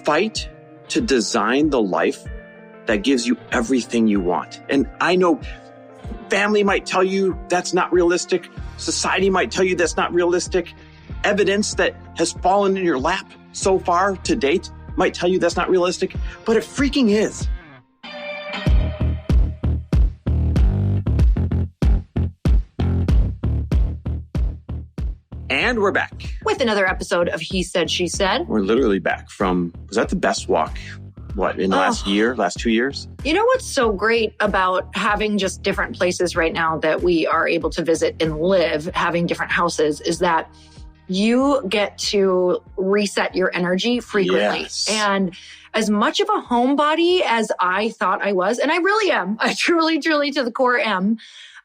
Fight to design the life that gives you everything you want. And I know family might tell you that's not realistic. Society might tell you that's not realistic. Evidence that has fallen in your lap so far to date might tell you that's not realistic, but it freaking is. And we're back. With another episode of He Said, She Said. We're literally back from, was that the best walk? In the last 2 years? You know what's so great about having just different places right now that we are able to visit and live, having different houses, is that you get to reset your energy frequently. Yes. And as much of a homebody as I thought I was, and I really am, I truly to the core am,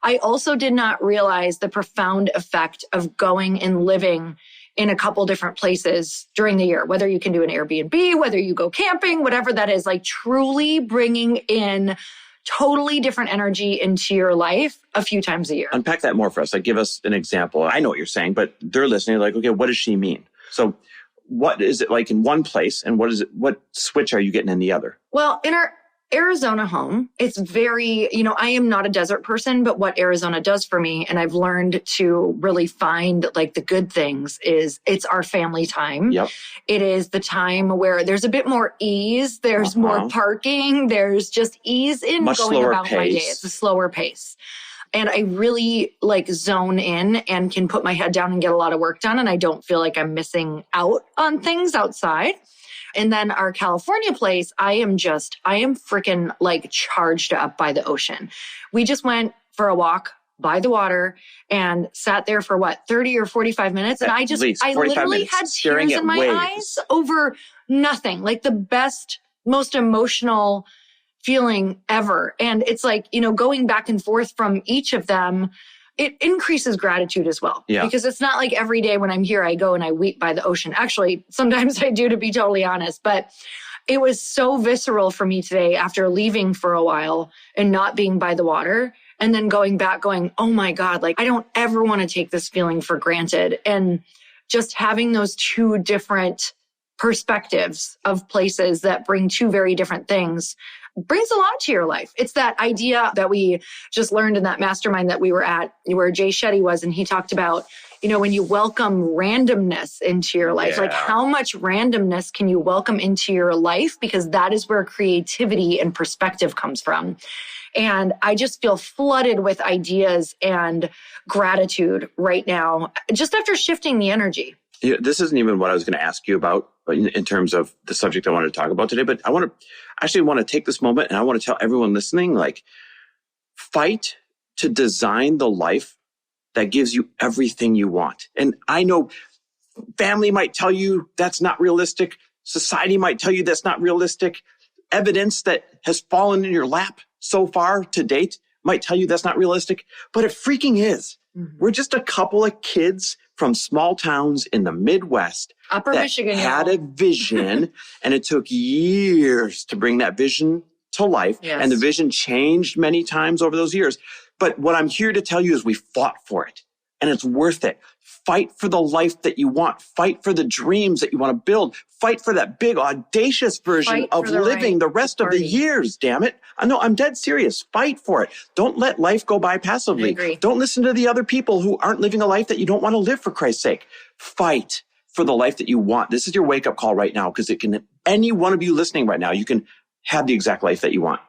I also did not realize the profound effect of going and living in a couple different places during the year, whether you can do an Airbnb, whether you go camping, whatever that is, like truly bringing in totally different energy into your life a few times a year. Unpack that more for us. Like, give us an example. I know what you're saying, but they're listening like, okay, what does she mean? So what is it like in one place and what switch are you getting in the other? Well, in our Arizona home, it's very, I am not a desert person, but what Arizona does for me, and I've learned to really find like the good things, is it's our family time. Yep. It is the time where there's a bit more ease. There's more parking. There's just ease in Much going about pace. my day. It's a slower pace. And I really like zone in and can put my head down and get a lot of work done. And I don't feel like I'm missing out on things outside. And then our California place, I am freaking like charged up by the ocean. We just went for a walk by the water and sat there for 30 or 45 minutes. And I literally had tears in my eyes over nothing, like the best, most emotional feeling ever. And it's like, going back and forth from each of them, it increases gratitude as well. Yeah. Because it's not like every day when I'm here, I go and I weep by the ocean. Actually, sometimes I do, to be totally honest. But it was so visceral for me today after leaving for a while and not being by the water. And then going back going, oh my God, like I don't ever want to take this feeling for granted. And just having those two different perspectives of places that bring two very different things brings a lot to your life. It's that idea that we just learned in that mastermind that we were at, where Jay Shetty was, and he talked about, when you welcome randomness into your life, like how much randomness can you welcome into your life? Because that is where creativity and perspective comes from. And I just feel flooded with ideas and gratitude right now, just after shifting the energy. Yeah, this isn't even what I was going to ask you about in terms of the subject I wanted to talk about today, but I want to take this moment and I want to tell everyone listening, like, fight to design the life that gives you everything you want. And I know family might tell you that's not realistic. Society might tell you that's not realistic. Evidence that has fallen in your lap so far to date might tell you that's not realistic, but it freaking is. Mm-hmm. We're just a couple of kids from small towns in the Midwest Upper Michigan had a vision, and it took years to bring that vision to life. Yes. And the vision changed many times over those years. But what I'm here to tell you is we fought for it, and it's worth it. Fight for the life that you want. Fight for the dreams that you want to build. Fight for that big, audacious version of living the rest of the years, damn it. I know, I'm dead serious. Fight for it. Don't let life go by passively. I agree. Don't listen to the other people who aren't living a life that you don't want to live, for Christ's sake. Fight for the life that you want. This is your wake-up call right now, because any one of you listening right now, you can have the exact life that you want.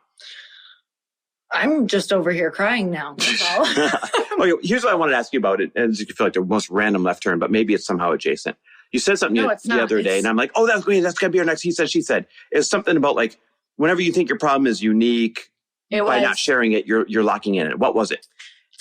I'm just over here crying now. That's all. Okay, here's what I wanted to ask you about it. And you feel like the most random left turn, but maybe it's somehow adjacent. You said something the other day, and I'm like, oh, that's great. That's got to be our next He Said, She Said. It's something about like, whenever you think your problem is unique, by not sharing it, you're locking in it. What was it?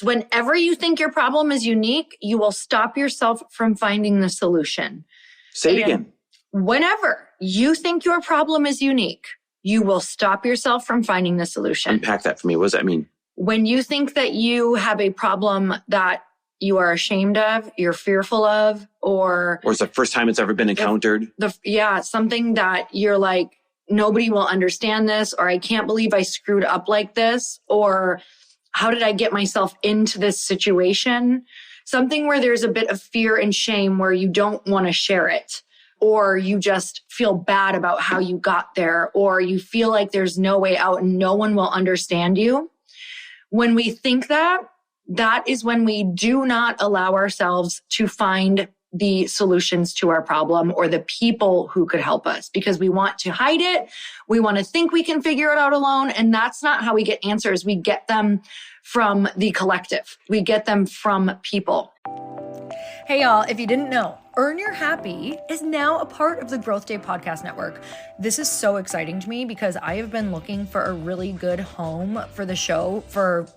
Whenever you think your problem is unique, you will stop yourself from finding the solution. Say it again. Whenever you think your problem is unique, you will stop yourself from finding the solution. Unpack that for me. What does that mean? When you think that you have a problem that you are ashamed of, you're fearful of, or it's the first time it's ever been encountered. Something that you're like, nobody will understand this, or I can't believe I screwed up like this, or how did I get myself into this situation? Something where there's a bit of fear and shame where you don't want to share it. or you just feel bad about how you got there, or you feel like there's no way out and no one will understand you. When we think that, that is when we do not allow ourselves to find the solutions to our problem or the people who could help us, because we want to hide it. We want to think we can figure it out alone. And that's not how we get answers. We get them from the collective. We get them from people. Hey y'all, if you didn't know, Earn Your Happy is now a part of the Growth Day Podcast Network. This is so exciting to me because I have been looking for a really good home for the show for,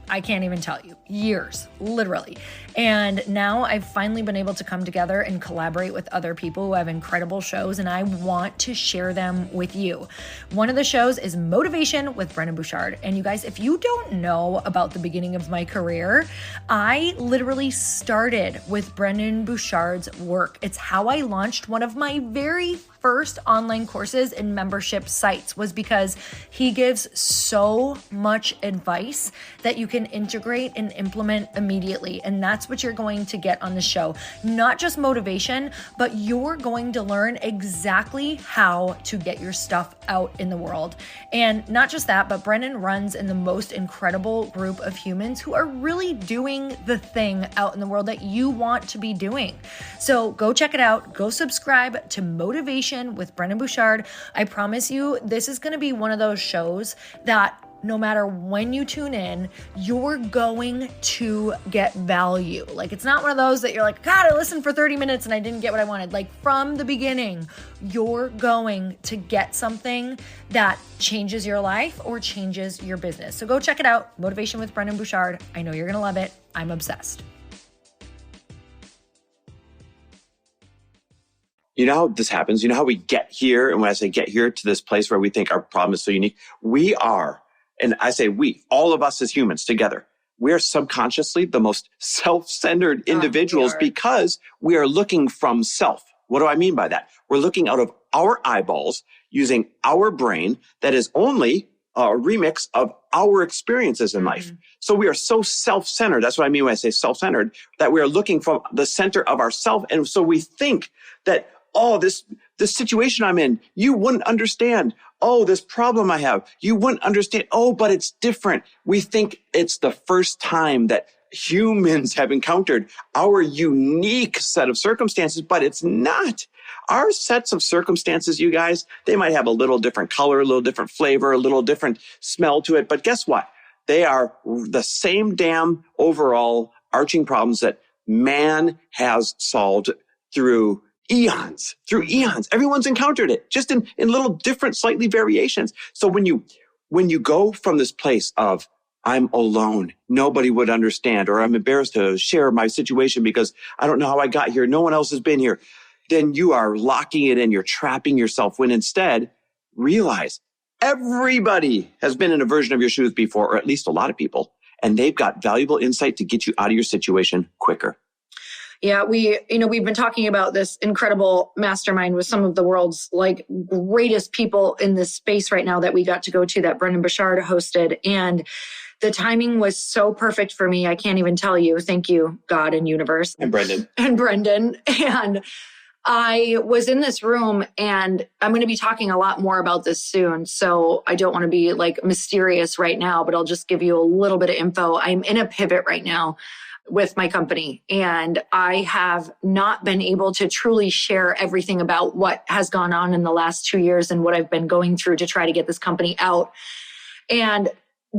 I can't even tell you, years, literally. And now I've finally been able to come together and collaborate with other people who have incredible shows, and I want to share them with you. One of the shows is Motivation with Brendon Burchard. And you guys, if you don't know about the beginning of my career, I literally started with Brendon Burchard's work. It's how I launched one of my very first online courses and membership sites, was because he gives so much advice that you can integrate and implement immediately. And that's what you're going to get on the show. Not just motivation, but you're going to learn exactly how to get your stuff out in the world. And not just that, but Brendon runs in the most incredible group of humans who are really doing the thing out in the world that you want to be doing. So go check it out. Go subscribe to Motivation with Brendon Burchard. I promise you, this is going to be one of those shows that no matter when you tune in, you're going to get value. Like, it's not one of those that you're like, God, I listened for 30 minutes and I didn't get what I wanted. Like, from the beginning, you're going to get something that changes your life or changes your business. So go check it out. Motivation with Brendon Burchard. I know you're going to love it. I'm obsessed. You know how this happens? You know how we get here? And when I say get here, to this place where we think our problem is so unique, we are, and I say we, all of us as humans together, we are subconsciously the most self-centered individuals because we are looking from self. What do I mean by that? We're looking out of our eyeballs using our brain that is only a remix of our experiences in life. So we are so self-centered. That's what I mean when I say self-centered, that we are looking from the center of ourself. And so we think that, oh, this situation I'm in, you wouldn't understand. Oh, this problem I have, you wouldn't understand. Oh, but it's different. We think it's the first time that humans have encountered our unique set of circumstances, but it's not. Our sets of circumstances, you guys, they might have a little different color, a little different flavor, a little different smell to it. But guess what? They are the same damn overall arching problems that man has solved through eons. Everyone's encountered it, just in little different, slightly variations. So when you go from this place of, I'm alone, nobody would understand, or I'm embarrassed to share my situation because I don't know how I got here, no one else has been here, then you are locking it in, you're trapping yourself, when instead, realize everybody has been in a version of your shoes before, or at least a lot of people, and they've got valuable insight to get you out of your situation quicker. Yeah, we've been talking about this incredible mastermind with some of the world's like greatest people in this space right now that we got to go to, that Brendon Burchard hosted. And the timing was so perfect for me. I can't even tell you. Thank you, God and universe. And Brendon. And I was in this room, and I'm going to be talking a lot more about this soon. So I don't want to be like mysterious right now, but I'll just give you a little bit of info. I'm in a pivot right now with my company, and I have not been able to truly share everything about what has gone on in the last 2 years and what I've been going through to try to get this company out. And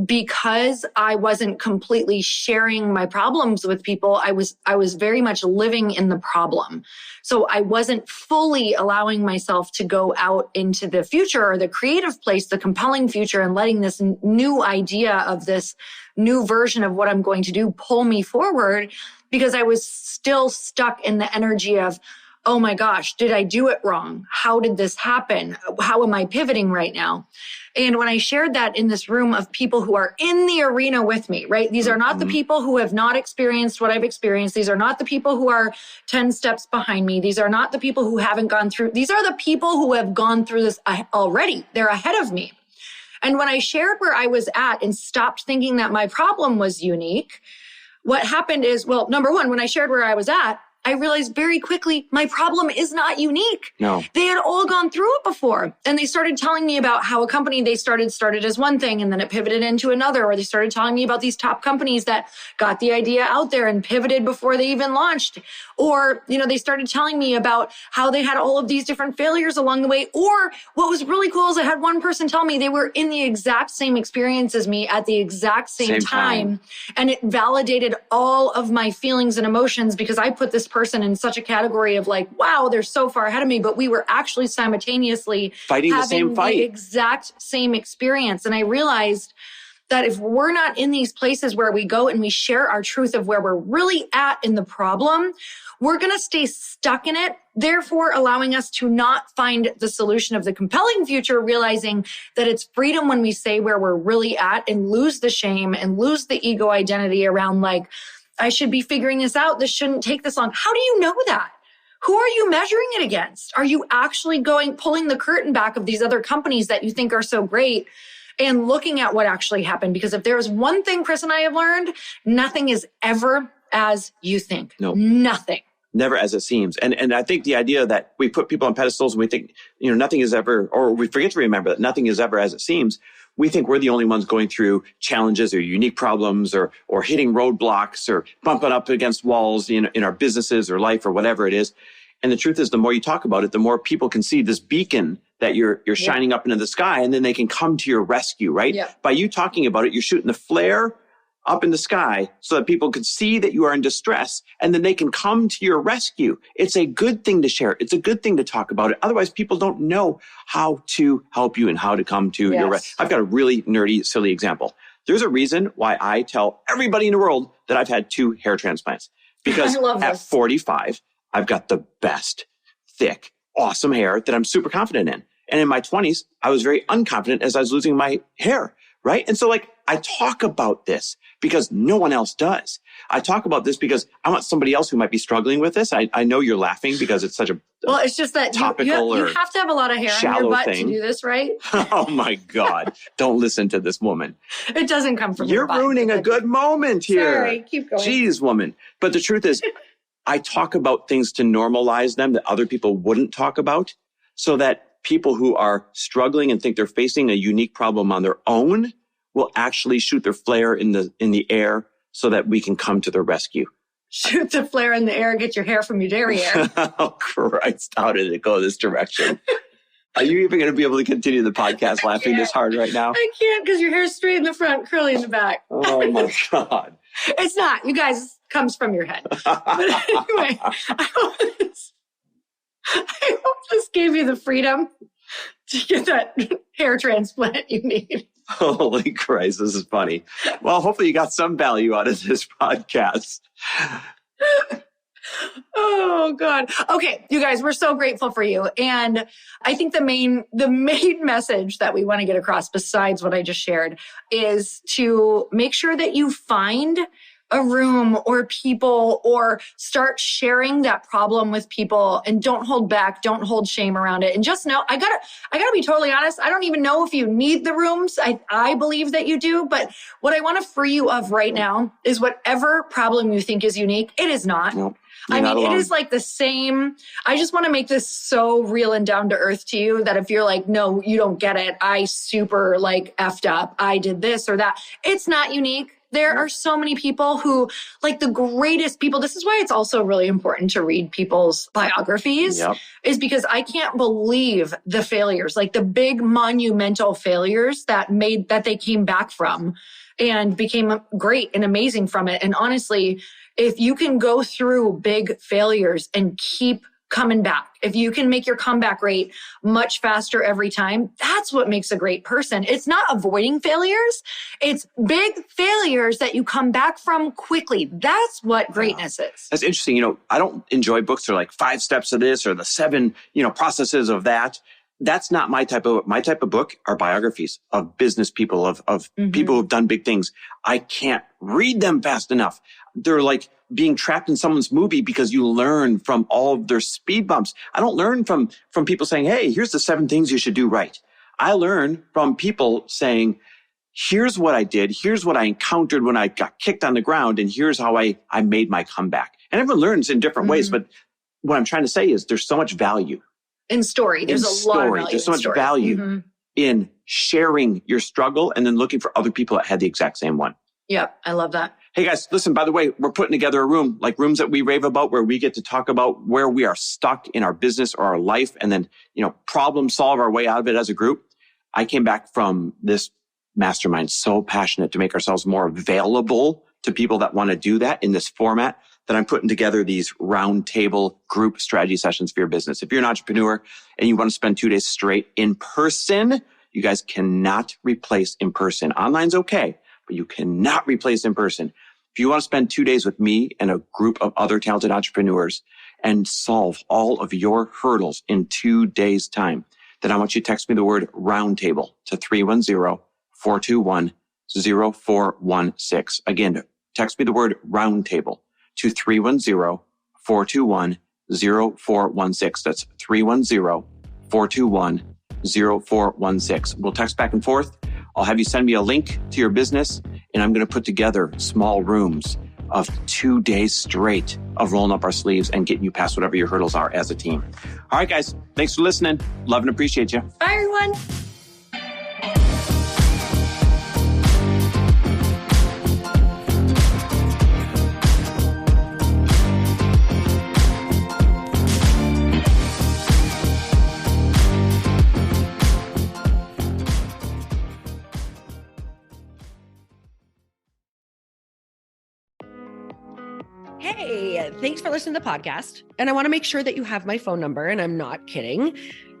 because I wasn't completely sharing my problems with people, I was very much living in the problem. So I wasn't fully allowing myself to go out into the future, or the creative place, the compelling future, and letting this new idea of this new version of what I'm going to do pull me forward, because I was still stuck in the energy of, oh my gosh, did I do it wrong? How did this happen? How am I pivoting right now? And when I shared that in this room of people who are in the arena with me, right? These are not the people who have not experienced what I've experienced. These are not the people who are 10 steps behind me. These are not the people who haven't gone through. These are the people who have gone through this already. They're ahead of me. And when I shared where I was at and stopped thinking that my problem was unique, what happened is, well, number one, when I shared where I was at, I realized very quickly my problem is not unique. No. They had all gone through it before. And they started telling me about how a company they started as one thing and then it pivoted into another. Or they started telling me about these top companies that got the idea out there and pivoted before they even launched. Or, they started telling me about how they had all of these different failures along the way. Or what was really cool is I had one person tell me they were in the exact same experience as me at the exact same time. And it validated all of my feelings and emotions because I put this person in such a category of like, wow, they're so far ahead of me. But we were actually simultaneously fighting the same fight, the exact same experience. And I realized that if we're not in these places where we go and we share our truth of where we're really at in the problem, we're going to stay stuck in it, therefore allowing us to not find the solution of the compelling future, realizing that it's freedom when we say where we're really at and lose the shame and lose the ego identity around like, I should be figuring this out. This shouldn't take this long. How do you know that? Who are you measuring it against? Are you actually pulling the curtain back of these other companies that you think are so great and looking at what actually happened? Because if there's one thing Chris and I have learned, nothing is ever as you think. No. Nothing. Never as it seems. And I think the idea that we put people on pedestals and we think, nothing is ever, or we forget to remember that nothing is ever as it seems. We think we're the only ones going through challenges or unique problems or hitting roadblocks or bumping up against walls in our businesses or life or whatever it is. And the truth is, the more you talk about it, the more people can see this beacon that you're shining up into the sky, and then they can come to your rescue, right? Yeah. By you talking about it, you're shooting the flare up in the sky so that people can see that you are in distress, and then they can come to your rescue. It's a good thing to share. It's a good thing to talk about it. Otherwise, people don't know how to help you and how to come to your rescue. I've got a really nerdy, silly example. There's a reason why I tell everybody in the world that I've had 2 hair transplants. Because at 45, I've got the best, thick, awesome hair that I'm super confident in. And in my 20s, I was very unconfident as I was losing my hair, right? And so I talk about this because no one else does. I talk about this because I want somebody else who might be struggling with this. I know you're laughing because it's such a well, it's just that topical you have to have a lot of hair on your butt thing to do this, right? Oh my God. Don't listen to this woman. It doesn't come from You're ruining a good moment here. Sorry, keep going. Jeez, woman. But the truth is, I talk about things to normalize them that other people wouldn't talk about so that people who are struggling and think they're facing a unique problem on their own will actually shoot their flare in the air so that we can come to their rescue. Shoot the flare in the air, get your hair from your derriere. Oh, Christ. How did it go this direction? Are you even going to be able to continue the podcast laughing this hard right now? I can't because your hair's straight in the front, curly in the back. Oh, my God. It's not. You guys, it comes from your head. But anyway, I hope this gave you the freedom to get that hair transplant you need. Holy Christ, this is funny. Well, hopefully you got some value out of this podcast. Oh, God. Okay, you guys, we're so grateful for you. And I think the main message that we want to get across, besides what I just shared, is to make sure that you find a room or people or start sharing that problem with people and don't hold back. Don't hold shame around it. And just know, I gotta be totally honest. I don't even know if you need the rooms. I believe that you do. But what I want to free you of right now is whatever problem you think is unique, it is not. Nope. I mean, it is like the same. I just want to make this so real and down to earth to you that if you're like, no, you don't get it. I super effed up. I did this or that. It's not unique. There are so many people who, like the greatest people. This is why it's also really important to read people's biographies, is because I can't believe the failures, like the big monumental failures that they came back from and became great and amazing from it. And honestly, if you can go through big failures and keep coming back, if you can make your comeback rate much faster every time, that's what makes a great person. It's not avoiding failures. It's big failures that you come back from quickly. That's what greatness is. That's interesting. I don't enjoy books that are like 5 steps of this or the 7, processes of that. That's not my type of book are biographies of business people, of people who've done big things. I can't read them fast enough. They're like being trapped in someone's movie because you learn from all of their speed bumps. I don't learn from people saying, hey, here's the 7 things you should do right. I learn from people saying, here's what I did. Here's what I encountered when I got kicked on the ground. And here's how I made my comeback. And everyone learns in different ways. But what I'm trying to say is there's so much value in story. There's a lot of value. There's so much value in sharing your struggle and then looking for other people that had the exact same one. Yep. I love that. Hey guys, listen, by the way, we're putting together a room, like rooms that we rave about, where we get to talk about where we are stuck in our business or our life and then, problem solve our way out of it as a group. I came back from this mastermind so passionate to make ourselves more available to people that want to do that in this format, that I'm putting together these roundtable group strategy sessions for your business. If you're an entrepreneur and you want to spend 2 days straight in person, you guys cannot replace in person. Online's okay, but you cannot replace in person. If you want to spend 2 days with me and a group of other talented entrepreneurs and solve all of your hurdles in 2 days' time, then I want you to text me the word roundtable to 310-421-0416. Again, text me the word roundtable to 310-421-0416. That's 310-421-0416. We'll text back and forth. I'll have you send me a link to your business, and I'm going to put together small rooms of 2 days straight of rolling up our sleeves and getting you past whatever your hurdles are as a team. All right, guys. Thanks for listening. Love and appreciate you. Bye, everyone. Hey, thanks for listening to the podcast. And I want to make sure that you have my phone number, and I'm not kidding.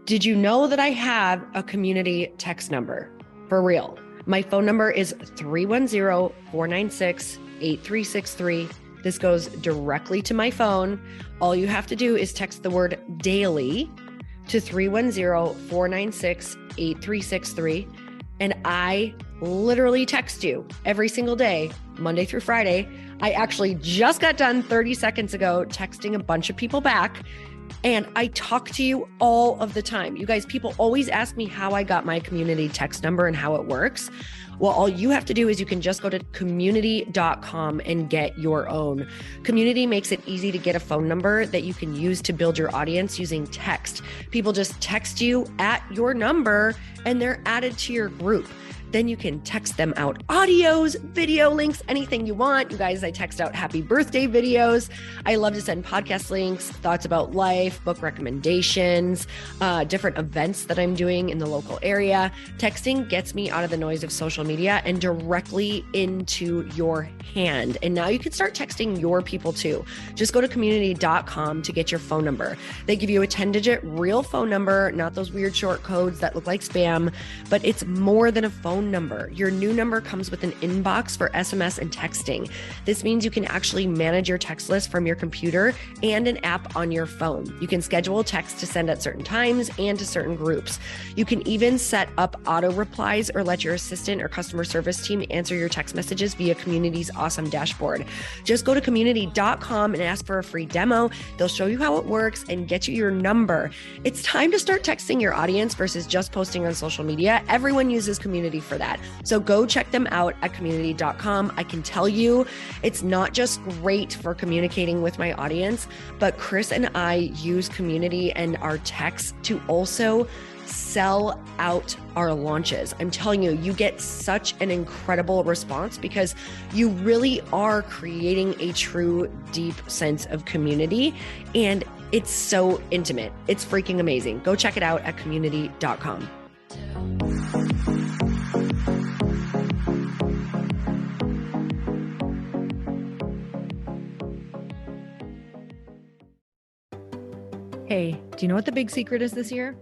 Did you know that I have a community text number? For real. My phone number is 310-496-8363. This goes directly to my phone. All you have to do is text the word daily to 310-496-8363. And I literally text you every single day, Monday through Friday. I actually just got done 30 seconds ago texting a bunch of people back, and I talk to you all of the time. You guys, people always ask me how I got my community text number and how it works. Well, all you have to do is you can just go to community.com and get your own. Community makes it easy to get a phone number that you can use to build your audience using text. People just text you at your number and they're added to your group. Then you can text them out audios, video links, anything you want. You guys, I text out happy birthday videos. I love to send podcast links, thoughts about life, book recommendations, different events that I'm doing in the local area. Texting gets me out of the noise of social media and directly into your hand. And now you can start texting your people too. Just go to community.com to get your phone number. They give you a 10-digit real phone number, not those weird short codes that look like spam, but it's more than a phone number. Your new number comes with an inbox for SMS and texting. This means you can actually manage your text list from your computer and an app on your phone. You can schedule text to send at certain times and to certain groups. You can even set up auto replies or let your assistant or customer service team answer your text messages via Community's awesome dashboard. Just go to community.com and ask for a free demo. They'll show you how it works and get you your number. It's time to start texting your audience versus just posting on social media. Everyone uses Community for that. So go check them out at community.com. I can tell you it's not just great for communicating with my audience, but Chris and I use Community and our texts to also sell out our launches. I'm telling you, you get such an incredible response because you really are creating a true, deep sense of community. And it's so intimate. It's freaking amazing. Go check it out at community.com. Hey, do you know what the big secret is this year?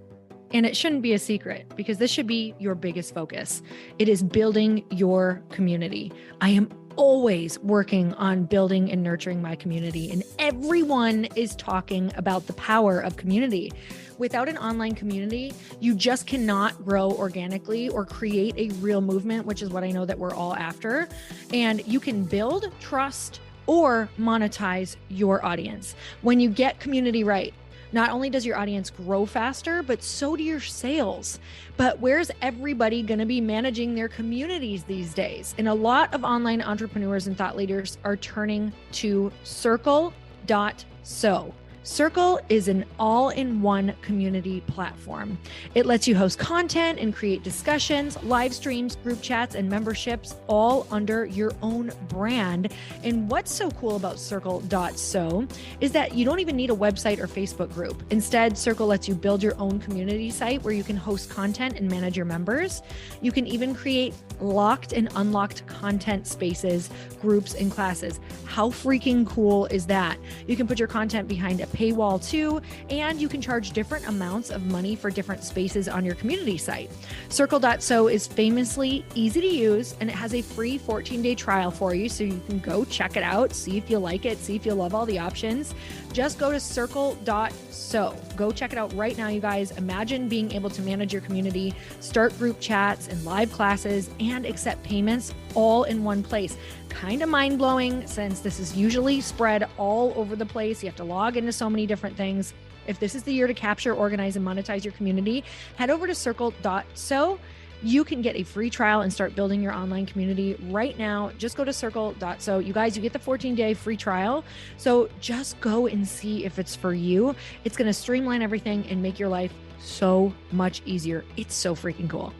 And it shouldn't be a secret because this should be your biggest focus. It is building your community. I am always working on building and nurturing my community, and everyone is talking about the power of community. Without an online community, you just cannot grow organically or create a real movement, which is what I know that we're all after. And you can build trust or monetize your audience. When you get community right, not only does your audience grow faster, but so do your sales. But where's everybody going to be managing their communities these days? And a lot of online entrepreneurs and thought leaders are turning to Circle Circle.so. Circle is an all-in-one community platform. It lets you host content and create discussions, live streams, group chats, and memberships all under your own brand. And what's so cool about Circle.so is that you don't even need a website or Facebook group. Instead, Circle lets you build your own community site where you can host content and manage your members. You can even create locked and unlocked content spaces, groups, and classes. How freaking cool is that? You can put your content behind a paywall too, and you can charge different amounts of money for different spaces on your community site. Circle.so is famously easy to use, and it has a free 14-day trial for you, so you can go check it out, see if you like it, see if you love all the options. Just go to Circle.so. Go check it out right now, you guys. Imagine being able to manage your community, start group chats and live classes, and accept payments all in one place. Kind of mind-blowing, since this is usually spread all over the place. You have to log into so many different things. If this is the year to capture, organize, and monetize your community, head over to Circle.so. You can get a free trial and start building your online community right now. Just go to Circle.so. You guys, you get the 14-day free trial. So just go and see if it's for you. It's going to streamline everything and make your life so much easier. It's so freaking cool.